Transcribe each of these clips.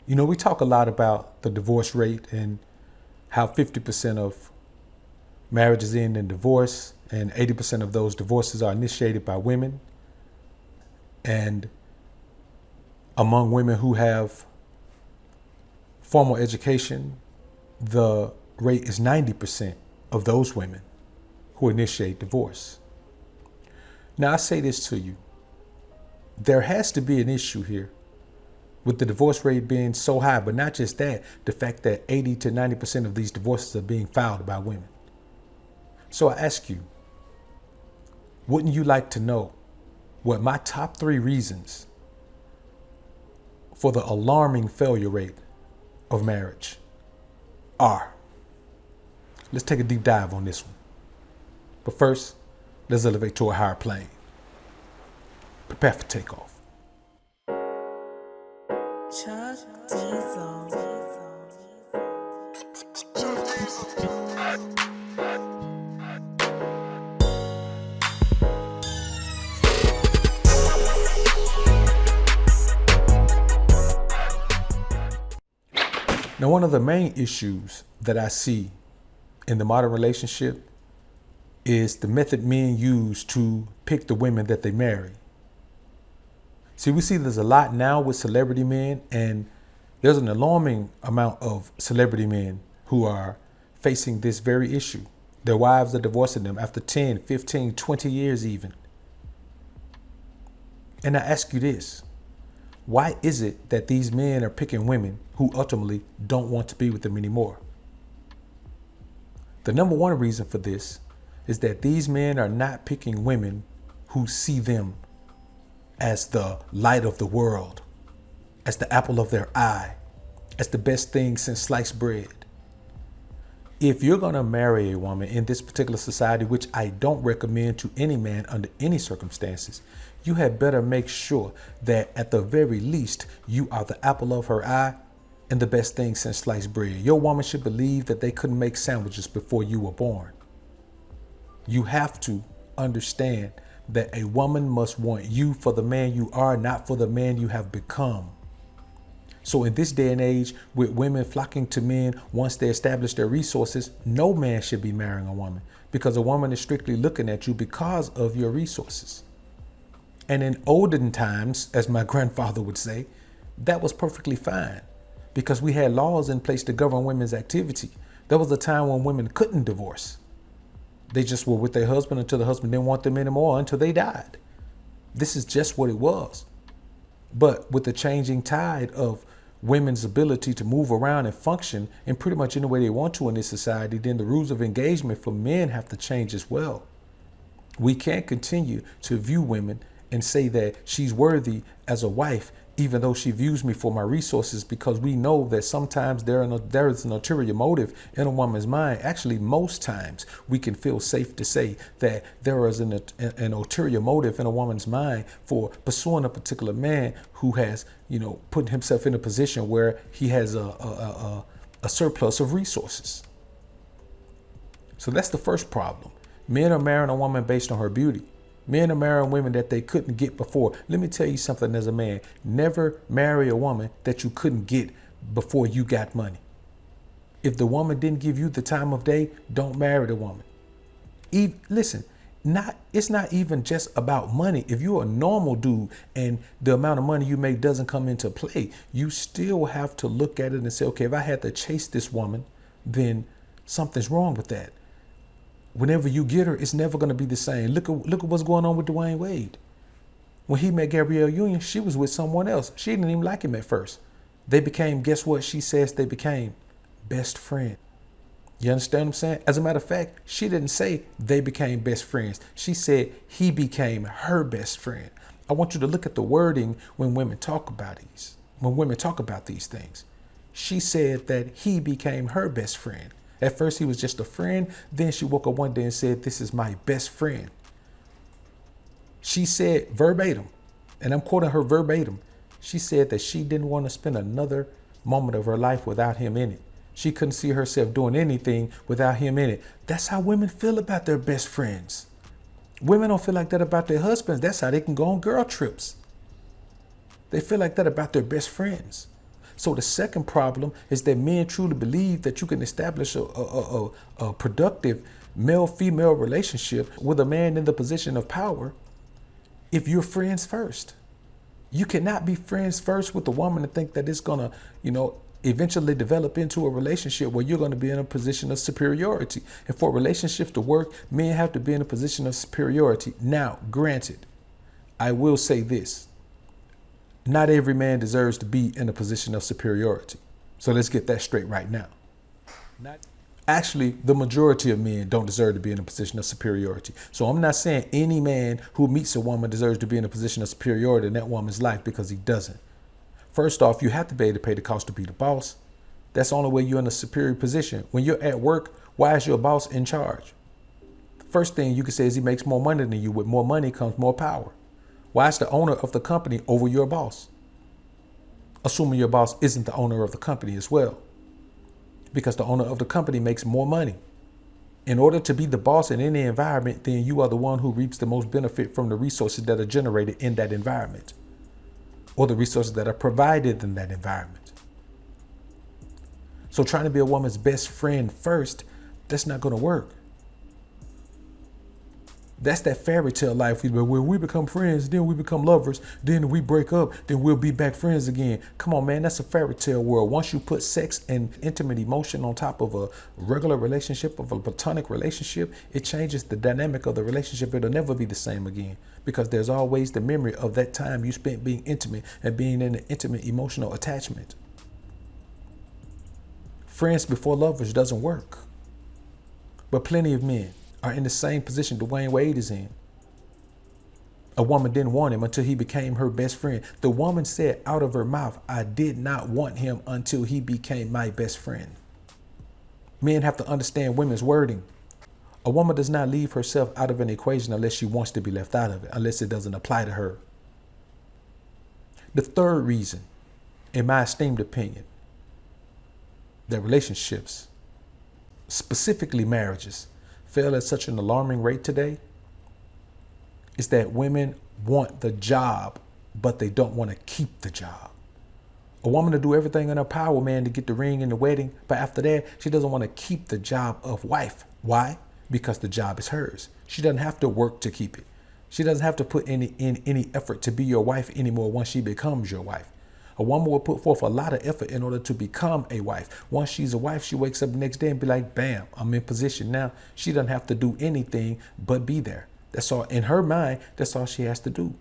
You know, we talk a lot about the divorce rate and how 50% of marriages end in divorce and 80% of those divorces are initiated by women. And among women who have formal education, the rate is 90% of those women who initiate divorce. Now, I say this to you. There has to be an issue here with the divorce rate being so high, but not just that, the fact that 80 to 90% of these divorces are being filed by women. So I ask you, wouldn't you like to know what my top 3 reasons for the alarming failure rate of marriage are? Let's take a deep dive on this one. But first, let's elevate to a higher plane. Prepare for takeoff. Now, one of the main issues that I see in the modern relationship is the method men use to pick the women that they marry. See, we see there's a lot now with celebrity men, and there's an alarming amount of celebrity men who are facing this very issue. Their wives are divorcing them after 10, 15, 20 years even. And I ask you this. Why is it that these men are picking women who ultimately don't want to be with them anymore? The number one reason for this is that these men are not picking women who see them as the light of the world, as the apple of their eye, as the best thing since sliced bread. If you're going to marry a woman in this particular society, which I don't recommend to any man under any circumstances, you had better make sure that at the very least, you are the apple of her eye and the best thing since sliced bread. Your woman should believe that they couldn't make sandwiches before you were born. You have to understand that a woman must want you for the man you are, not for the man you have become. So in this day and age, with women flocking to men once they establish their resources, no man should be marrying a woman, because a woman is strictly looking at you because of your resources. And in olden times, as my grandfather would say, that was perfectly fine, because we had laws in place to govern women's activity. There was a time when women couldn't divorce. They just were with their husband until the husband didn't want them anymore, until they died. This is just what it was. But with the changing tide of women's ability to move around and function in pretty much any way they want to in this society, then the rules of engagement for men have to change as well. We can't continue to view women and say that she's worthy as a wife, even though she views me for my resources, because we know that sometimes there is an ulterior motive in a woman's mind. Actually, most times we can feel safe to say that there is an ulterior motive in a woman's mind for pursuing a particular man who has, put himself in a position where he has a surplus of resources. So that's the first problem. Men are marrying a woman based on her beauty. Men are marrying women that they couldn't get before. Let me tell you something as a man. Never marry a woman that you couldn't get before you got money. If the woman didn't give you the time of day, don't marry the woman. Listen, it's not even just about money. If you're a normal dude and the amount of money you make doesn't come into play, you still have to look at it and say, okay, if I had to chase this woman, then something's wrong with that. Whenever you get her, it's never going to be the same. Look at what's going on with Dwayne Wade. When he met Gabrielle Union, she was with someone else. She didn't even like him at first. They became, guess what she says they became? Best friend. You understand what I'm saying? As a matter of fact, she didn't say they became best friends. She said he became her best friend. I want you to look at the wording when women talk about these things. She said that he became her best friend. At first, he was just a friend. Then she woke up one day and said, this is my best friend. She said verbatim, and I'm quoting her verbatim. She said that she didn't want to spend another moment of her life without him in it. She couldn't see herself doing anything without him in it. That's how women feel about their best friends. Women don't feel like that about their husbands. That's how they can go on girl trips. They feel like that about their best friends. So the second problem is that men truly believe that you can establish a productive male-female relationship with a man in the position of power if you're friends first. You cannot be friends first with a woman and think that it's gonna, eventually develop into a relationship where you're gonna be in a position of superiority. And for relationships to work, men have to be in a position of superiority. Now, granted, I will say this. Not every man deserves to be in a position of superiority. So let's get that straight right now. Actually, the majority of men don't deserve to be in a position of superiority. So I'm not saying any man who meets a woman deserves to be in a position of superiority in that woman's life, because he doesn't. First off, you have to be able to pay the cost to be the boss. That's the only way you're in a superior position. When you're at work, why is your boss in charge? First thing you can say is he makes more money than you. With more money comes more power. Why is the owner of the company over your boss? Assuming your boss isn't the owner of the company as well. Because the owner of the company makes more money. In order to be the boss in any environment, then you are the one who reaps the most benefit from the resources that are generated in that environment, or the resources that are provided in that environment. So trying to be a woman's best friend first, that's not going to work. That's that fairy tale life where we become friends, then we become lovers, then we break up, then we'll be back friends again. Come on, man, that's a fairy tale world. Once you put sex and intimate emotion on top of a regular relationship, of a platonic relationship, it changes the dynamic of the relationship. It'll never be the same again, because there's always the memory of that time you spent being intimate and being in an intimate emotional attachment. Friends before lovers doesn't work. But plenty of men are in the same position Dwayne Wade is in. A woman didn't want him until he became her best friend. The woman said out of her mouth, "I did not want him until he became my best friend." Men have to understand women's wording. A woman does not leave herself out of an equation unless she wants to be left out of it, unless it doesn't apply to her. The third reason, in my esteemed opinion, that relationships, specifically marriages, fail at such an alarming rate today is that women want the job, but they don't want to keep the job. A woman to do everything in her power, man, to get the ring and the wedding, but after that, she doesn't want to keep the job of wife. Why? Because the job is hers. She doesn't have to work to keep it. She doesn't have to put any effort to be your wife anymore once she becomes your wife. A woman will put forth a lot of effort in order to become a wife. Once she's a wife, she wakes up the next day and be like, bam, I'm in position now. She doesn't have to do anything but be there. That's all. In her mind, that's all she has to do.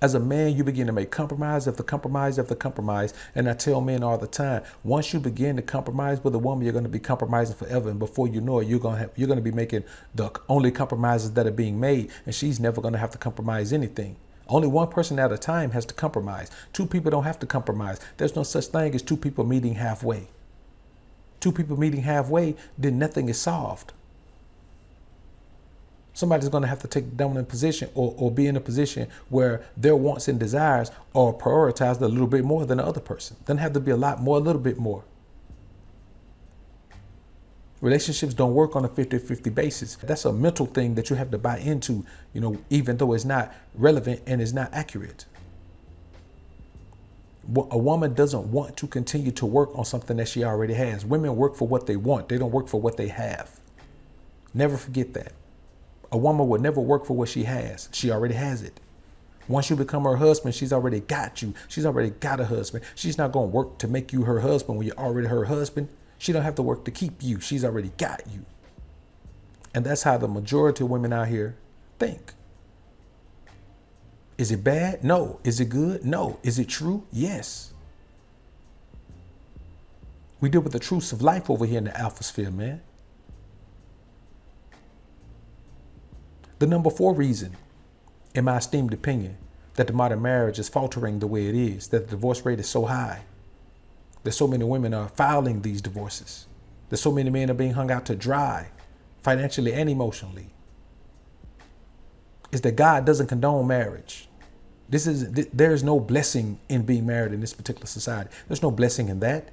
As a man, you begin to make compromise after compromise after compromise. And I tell men all the time, once you begin to compromise with a woman, you're going to be compromising forever. And before you know it, you're going to be making the only compromises that are being made. And she's never going to have to compromise anything. Only one person at a time has to compromise. Two people don't have to compromise. There's no such thing as two people meeting halfway. Two people meeting halfway, then nothing is solved. Somebody's going to have to take the dominant position or be in a position where their wants and desires are prioritized a little bit more than the other person. Doesn't have to be a lot more, a little bit more. Relationships don't work on a 50-50 basis. That's a mental thing that you have to buy into, even though it's not relevant and it's not accurate. A woman doesn't want to continue to work on something that she already has. Women work for what they want. They don't work for what they have. Never forget that. A woman would never work for what she has. She already has it. Once you become her husband, she's already got you. She's already got a husband. She's not going to work to make you her husband when you're already her husband. She don't have to work to keep you. She's already got you. And that's how the majority of women out here think. Is it bad? No. Is it good? No. Is it true? Yes. We deal with the truths of life over here in the alpha sphere, man. The number 4 reason, in my esteemed opinion, that the modern marriage is faltering the way it is, that the divorce rate is so high, that so many women are filing these divorces, that so many men are being hung out to dry, financially and emotionally, is that God doesn't condone marriage. There is no blessing in being married in this particular society. There's no blessing in that.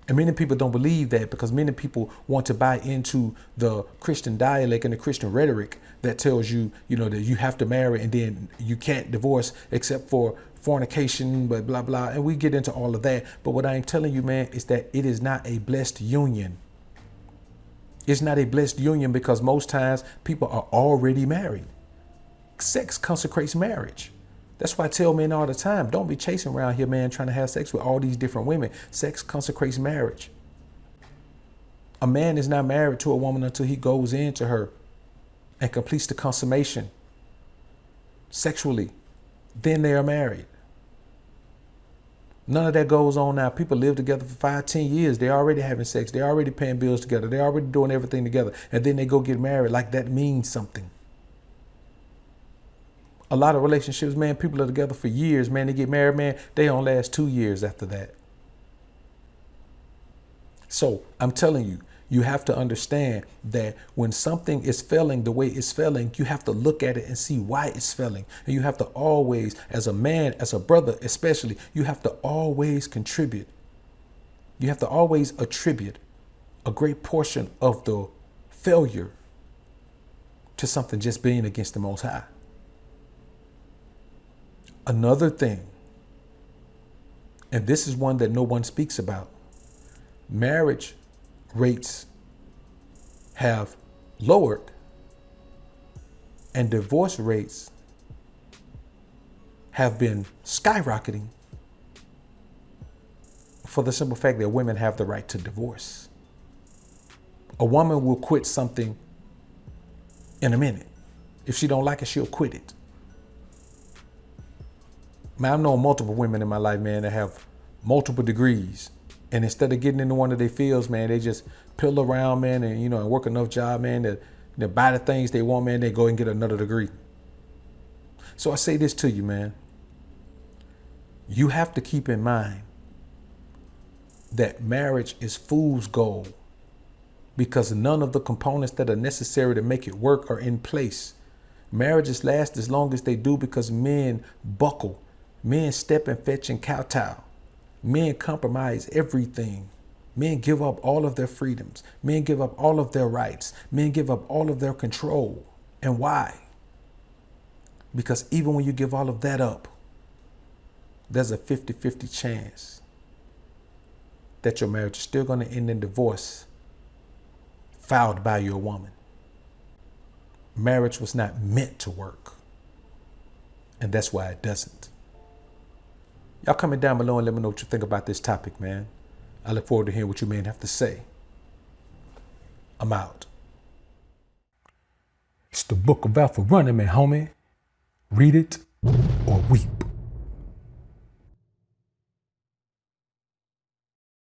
And many people don't believe that because many people want to buy into the Christian dialect and the Christian rhetoric that tells you, that you have to marry and then you can't divorce except for fornication, but blah, blah. And we get into all of that. But what I'm telling you, man, is that it is not a blessed union. It's not a blessed union because most times people are already married. Sex consecrates marriage. That's why I tell men all the time, don't be chasing around here, man, trying to have sex with all these different women. Sex consecrates marriage. A man is not married to a woman until he goes into her and completes the consummation sexually. Then they are married. None of that goes on now. People live together for 5, 10 years. They're already having sex. They're already paying bills together. They're already doing everything together. And then they go get married like that means something. A lot of relationships, man, people are together for years, man. They get married, man. They don't last 2 years after that. So I'm telling you, you have to understand that when something is failing the way it's failing, you have to look at it and see why it's failing. And you have to always, as a man, as a brother especially, you have to always contribute. You have to always attribute a great portion of the failure to something just being against the Most High. Another thing, and this is one that no one speaks about, marriage rates have lowered and divorce rates have been skyrocketing for the simple fact that women have the right to divorce. A woman will quit something in a minute. If she don't like it, she'll quit it. Man, I've known multiple women in my life, man, that have multiple degrees. And instead of getting into one of their fields, man, they just pill around, man, and, and work enough job, man, to buy the things they want, man, they go and get another degree. So I say this to you, man. You have to keep in mind that marriage is fool's gold because none of the components that are necessary to make it work are in place. Marriages last as long as they do because men buckle. Men step and fetch and kowtow. Men compromise everything. Men give up all of their freedoms. Men give up all of their rights. Men give up all of their control. And why? Because even when you give all of that up, there's a 50-50 chance that your marriage is still going to end in divorce, filed by your woman. Marriage was not meant to work. And that's why it doesn't. Y'all comment down below and let me know what you think about this topic, man. I look forward to hearing what you men have to say. I'm out. It's the book of Alpha running, man, homie. Read it or weep.